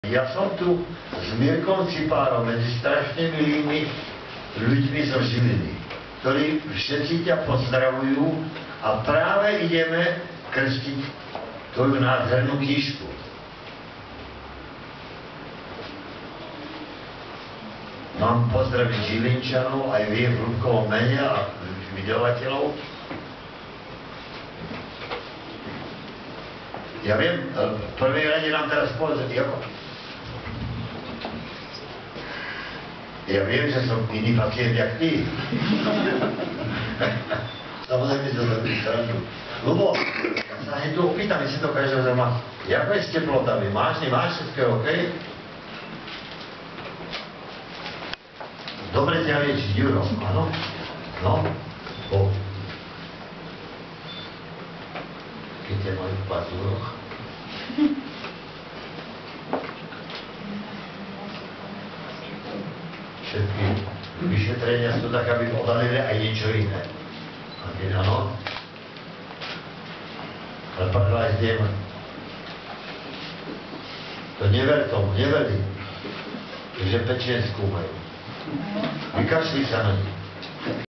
Ja som tu s Mirkom Cipárom medzi strašne milými ľuďmi zo Žiliny, ktorí všetci ťa pozdravujú a práve ideme krstiť tvoju nádhernú knižku. Mám pozdraviť Žilinčanov aj v ich hrubkovom mene a vydavateľov. Ja viem, v prvej rade nám teraz povedať, ako... Ja viem, že som iný pacient, jak ty. Samozrejme, to dobrý stranu. Lubo, ja sa hneď tu opýtam, jestli to každého zaujíma. Jako je s teplotami? Máš, nemáš, všetko je OK? Dobre ťa liečiť, Juro, áno? No? Keď ťa majú v pazúroch. Všetky vyšetrenia sú tak, aby odhalili aj niečo iné. A keď áno? Ale padla aj zdejma. To never tomu, neveri. Takže pečne skúmajú. Vykašli sa na ňu.